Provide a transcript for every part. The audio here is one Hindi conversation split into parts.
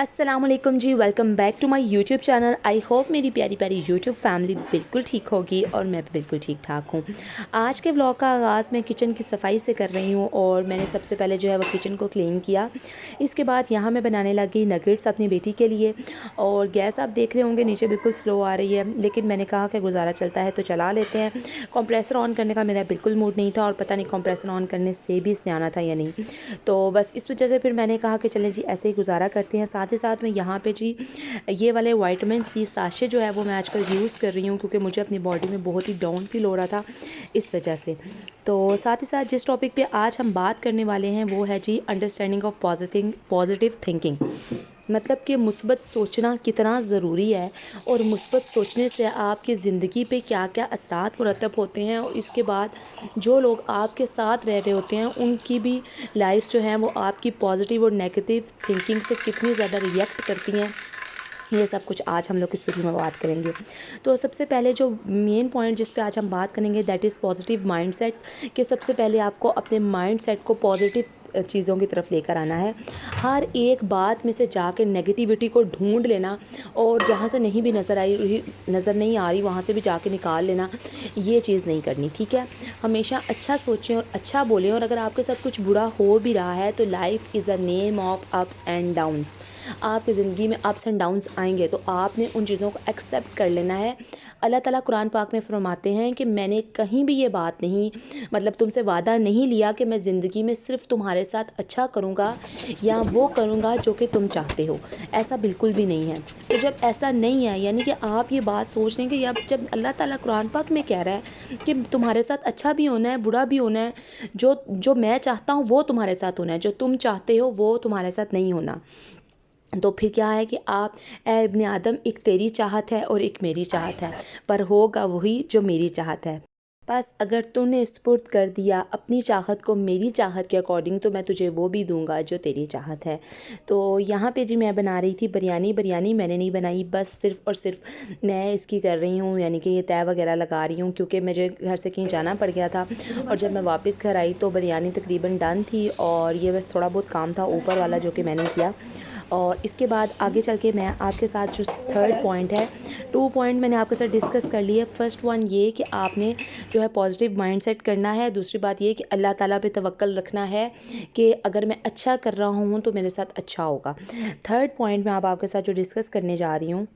अस्सलामुअलैकुम जी, welcome back to my YouTube channel. I hope मेरी प्यारी प्यारी यूट्यूब फैमिली बिल्कुल ठीक होगी और मैं भी बिल्कुल ठीक ठाक हूँ। आज के व्लॉग का आगाज़ मैं किचन की सफाई से कर रही हूँ और मैंने सबसे पहले जो है वो किचन को क्लीन किया। इसके बाद यहाँ मैं बनाने लगी नगेट्स अपनी बेटी के लिए। और गैस आप देख रहे होंगे नीचे बिल्कुल स्लो आ रही है, लेकिन मैंने कहा कि गुजारा चलता है तो चला लेते हैं। कंप्रेसर ऑन करने का मेरा बिल्कुल मूड नहीं था और पता नहीं कंप्रेसर ऑन करने से भी इसने आना था या नहीं, तो बस इस वजह से फिर मैंने कहा कि चलें जी ऐसे ही गुजारा करते हैं। साथ ही साथ मैं यहाँ पे जी ये वाले विटामिन सी साशे जो है वो मैं आजकल यूज़ कर रही हूँ, क्योंकि मुझे अपनी बॉडी में बहुत ही डाउन फील हो रहा था इस वजह से। तो साथ ही साथ जिस टॉपिक पे आज हम बात करने वाले हैं वो है जी अंडरस्टैंडिंग ऑफ पॉजिटिव थिंकिंग। मतलब कि मुस्बत सोचना कितना ज़रूरी है और मुस्बत सोचने से आपकी ज़िंदगी पे क्या क्या असरात मुरतब होते हैं, और इसके बाद जो लोग आपके साथ रह रहे होते हैं उनकी भी लाइफ जो है वो आपकी पॉजिटिव और नेगेटिव थिंकिंग से कितनी ज़्यादा रिएक्ट करती हैं, ये सब कुछ आज हम लोग इस वीडियो में बात करेंगे। तो सबसे पहले जो मेन पॉइंट जिस पे आज हम बात करेंगे दैट इज़ पॉजिटिव माइंडसेट। कि सबसे पहले आपको अपने माइंडसेट को पॉजिटिव चीज़ों की तरफ लेकर आना है। हर एक बात में से जाकर नेगेटिविटी को ढूंढ लेना और जहाँ से नहीं भी नज़र नहीं आ रही वहाँ से भी जाके निकाल लेना, ये चीज़ नहीं करनी, ठीक है। हमेशा अच्छा सोचें और अच्छा बोलें, और अगर आपके साथ कुछ बुरा हो भी रहा है तो life is a name of ups and downs. आपकी ज़िंदगी में अप्स एंड डाउन्स आएंगे तो आपने उन चीज़ों को एक्सेप्ट कर लेना है। अल्लाह ताला कुरान पाक में फरमाते हैं कि मैंने कहीं भी ये बात नहीं, मतलब तुमसे वादा नहीं लिया कि मैं ज़िंदगी में सिर्फ तुम्हारे साथ अच्छा करूँगा या वो करूँगा जो कि तुम चाहते हो। ऐसा बिल्कुल भी नहीं है। तो जब ऐसा नहीं है, यानी कि आप ये बात सोच लें कि अब जब अल्लाह ताला कुरान पाक में कह रहा है कि तुम्हारे साथ अच्छा भी होना है बुरा भी होना है, जो मैं चाहता हूँ वो तुम्हारे साथ होना है, जो तुम चाहते हो वो तुम्हारे साथ नहीं होना, तो फिर क्या है कि आप ए इब्ने आदम, एक तेरी चाहत है और एक मेरी चाहत है, पर होगा वही जो मेरी चाहत है। बस अगर तूने स्पुर्द कर दिया अपनी चाहत को मेरी चाहत के अकॉर्डिंग तो मैं तुझे वो भी दूंगा जो तेरी चाहत है। तो यहाँ पे जी मैं बना रही थी बिरयानी मैंने नहीं बनाई, बस सिर्फ़ और सिर्फ मैं इसकी कर रही हूँ, यानी कि ये तय वगैरह लगा रही हूँ, क्योंकि मुझे घर से कहीं जाना पड़ गया था। और जब मैं वापस घर आई तो बिरयानी तकरीबन डन थी और ये बस थोड़ा बहुत काम था ऊपर वाला जो कि मैंने किया। और इसके बाद आगे चल के मैं आपके साथ जो थर्ड पॉइंट है, 2 पॉइंट मैंने आपके साथ डिस्कस कर लिए। फर्स्ट वन ये कि आपने जो है पॉजिटिव माइंडसेट करना है। दूसरी बात ये कि अल्लाह ताला पे तवक्कल रखना है कि अगर मैं अच्छा कर रहा हूँ तो मेरे साथ अच्छा होगा। थर्ड पॉइंट मैं अब आपके साथ जो डिस्कस करने जा रही हूँ,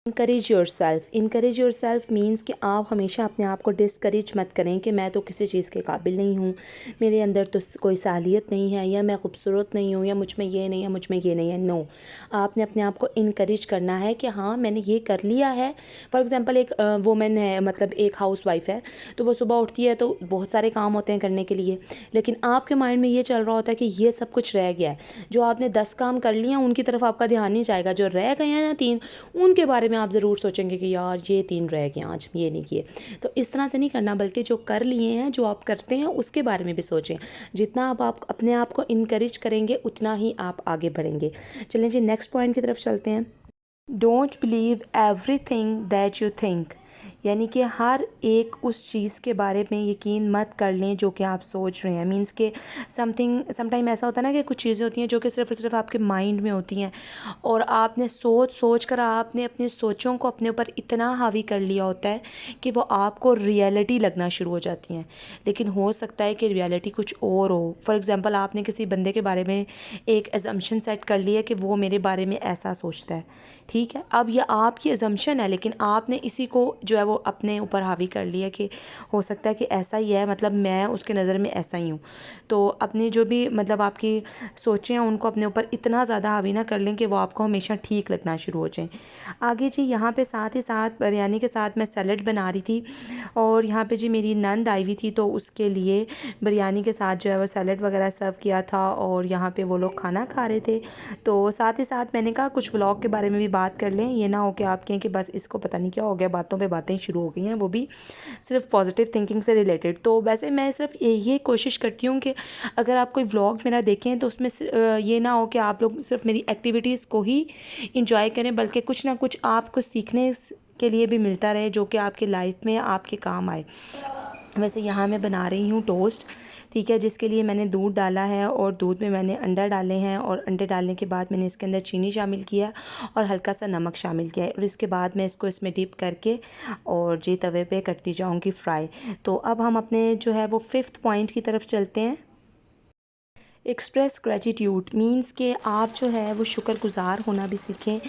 इनकरेज योर सेल्फ मीन्स कि आप हमेशा अपने आप को डिस्करेज मत करें कि मैं तो किसी चीज़ के काबिल नहीं हूँ, मेरे अंदर तो कोई सालियत नहीं है, या मैं खूबसूरत नहीं हूँ, या मुझ में ये नहीं है, मुझ में ये नहीं है। नो, आपने अपने आप को इनकरेज करना है कि हाँ मैंने ये कर लिया है। फॉर एग्ज़ाम्पल एक वुमेन है, मतलब एक हाउस वाइफ है, तो वो सुबह उठती है तो बहुत सारे काम होते हैं करने के लिए, लेकिन आपके माइंड में ये चल रहा होता है कि ये सब कुछ रह गया है। जो आपने 10 काम कर लिए हैं उनकी तरफ आपका ध्यान नहीं जाएगा, जो रह गए हैं ना 3, उनके बारे में आप ज़रूर सोचेंगे कि यार ये 3 रह गए आज ये नहीं किए। तो इस तरह से नहीं करना, बल्कि जो कर लिए हैं जो आप करते हैं उसके बारे में भी सोचें। जितना आप अपने आप को इनकरेज करेंगे उतना ही आप आगे बढ़ेंगे। चलें जी नेक्स्ट पॉइंट की तरफ चलते हैं। Don't believe everything that you think, यानी कि हर एक उस चीज़ के बारे में यकीन मत कर लें जो कि आप सोच रहे हैं। मींस के समटाइम ऐसा होता है ना कि कुछ चीज़ें होती हैं जो कि सिर्फ और सिर्फ आपके माइंड में होती हैं, और आपने सोच कर आपने अपनी सोचों को अपने ऊपर इतना हावी कर लिया होता है कि वो आपको रियलिटी लगना शुरू हो जाती हैं। लेकिन हो सकता है कि रियलिटी कुछ और हो। फॉर एग्ज़ाम्पल आपने किसी बंदे के बारे में एक एजम्पशन सेट कर लिया कि वो मेरे बारे में ऐसा सोचता है, ठीक है। अब ये आपकी एजम्पशन है, लेकिन आपने इसी को जो है वो अपने ऊपर हावी कर लिया कि हो सकता है कि ऐसा ही है, मतलब मैं उसके नज़र में ऐसा ही हूँ। तो अपनी जो भी मतलब आपकी सोचें हैं उनको अपने ऊपर इतना ज़्यादा हावी ना कर लें कि वो आपको हमेशा ठीक लगना शुरू हो जाए। आगे जी यहाँ पे साथ ही साथ बिरयानी के साथ मैं सैलड बना रही थी, और यहाँ पे जी मेरी नंद आई हुई थी तो उसके लिए बिरयानी के साथ जो है वो सैलड वगैरह सर्व किया था, और यहाँ पे वो लोग खाना खा रहे थे। तो साथ ही साथ मैंने कहा कुछ व्लॉग के बारे में भी बात कर लें, ये ना हो कि आप कहें कि बस इसको पता नहीं क्या हो गया, बातों पे बातें शुरू हो गई हैं, वो भी सिर्फ पॉजिटिव थिंकिंग से रिलेटेड। तो वैसे मैं सिर्फ ये कोशिश करती हूँ कि अगर आप कोई व्लॉग मेरा देखें तो उसमें ये ना हो कि आप लोग सिर्फ मेरी एक्टिविटीज़ को ही इंजॉय करें, बल्कि कुछ ना कुछ आपको सीखने के लिए भी मिलता रहे जो कि आपकी लाइफ में आपके काम आए। वैसे यहाँ मैं बना रही हूँ टोस्ट। ठीक है, जिसके लिए मैंने दूध डाला है और दूध में मैंने अंडा डाले हैं और अंडे डालने के बाद मैंने इसके अंदर चीनी शामिल किया और हल्का सा नमक शामिल किया है और इसके बाद मैं इसको इसमें डिप करके और जी तवे पे करती जाऊंगी फ्राई। तो अब हम अपने जो है वो 5th पॉइंट की तरफ चलते हैं। एक्सप्रेस ग्रेटिट्यूड मीन्स कि आप जो है वो शुक्रगुज़ार होना भी सीखें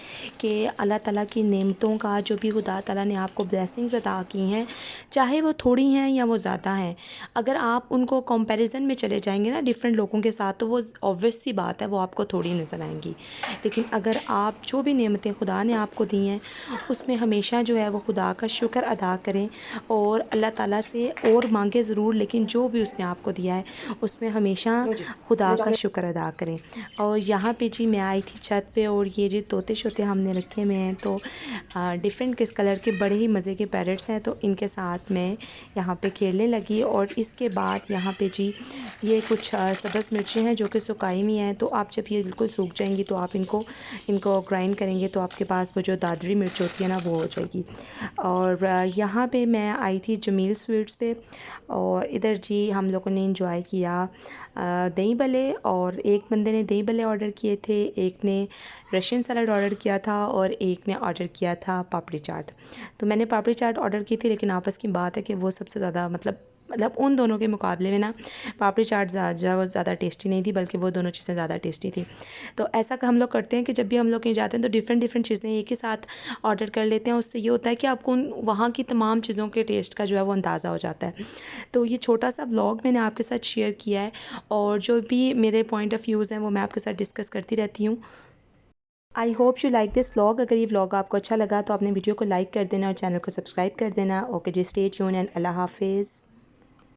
कि अल्लाह ताला की नेमतों का जो भी खुदा ताला ने आपको ब्लेसिंग्स अता की हैं, चाहे वो थोड़ी हैं या वो ज़्यादा हैं, अगर आप उनको कंपैरिजन में चले जाएंगे ना डिफरेंट लोगों के साथ, तो वो ऑब्वियस सी बात है वो आपको थोड़ी नज़र आएंगी। लेकिन अगर आप जो भी नेमतें खुदा ने आपको दी हैं उसमें हमेशा जो है वो खुदा का शुक्र अदा करें और अल्लाह ताला से और मांगे ज़रूर, लेकिन जो भी उसने आपको दिया है उसमें हमेशा खुदा का शुक्र अदा करें। और यहाँ पे जी मैं आई थी छत पे और ये जो तोते शोते हमने रखे हुए हैं तो डिफरेंट किस कलर के बड़े ही मज़े के पैरट्स हैं, तो इनके साथ मैं यहाँ पे खेलने लगी। और इसके बाद यहाँ पे जी ये कुछ सब्ज़ मिर्चें हैं जो कि सुखाई हुई हैं, तो आप जब ये बिल्कुल सूख जाएंगी तो आप इनको ग्राइंड करेंगे तो आपके पास वो जो दादरी मिर्च होती है ना वो हो जाएगी। और यहाँ पे मैं आई थी जमील स्वीट्स पे और इधर जी हम लोगों ने इंजॉय किया दही भल्ले, और एक बंदे ने दही भल्ले ऑर्डर किए थे, एक ने रशियन सलाद ऑर्डर किया था और एक ने ऑर्डर किया था पापड़ी चाट। तो मैंने पापड़ी चाट ऑर्डर की थी, लेकिन आपस की बात है कि वो सबसे ज़्यादा मतलब उन दोनों के मुकाबले में ना पापड़ी चाट ज़्यादा टेस्टी नहीं थी, बल्कि वो दोनों चीज़ें ज़्यादा टेस्टी थी। तो ऐसा हम लोग करते हैं कि जब भी हम लोग कहीं जाते हैं तो डिफरेंट चीज़ें एक ही साथ ऑर्डर कर लेते हैं। उससे ये होता है कि आपको वहाँ की तमाम चीज़ों के टेस्ट का जो है वो अंदाज़ा हो जाता है। तो ये छोटा सा व्लॉग मैंने आपके साथ शेयर किया है और जो भी मेरे पॉइंट ऑफ व्यूज़ हैं वो मैं आपके साथ डिस्कस करती रहती हूँ। I hope you like this vlog. अगर ये व्लॉग आपको अच्छा लगा तो आपने वीडियो को लाइक कर देना और चैनल को सब्सक्राइब कर देना। ओके जी, स्टे ट्यून एंड अल्लाह हाफिज़।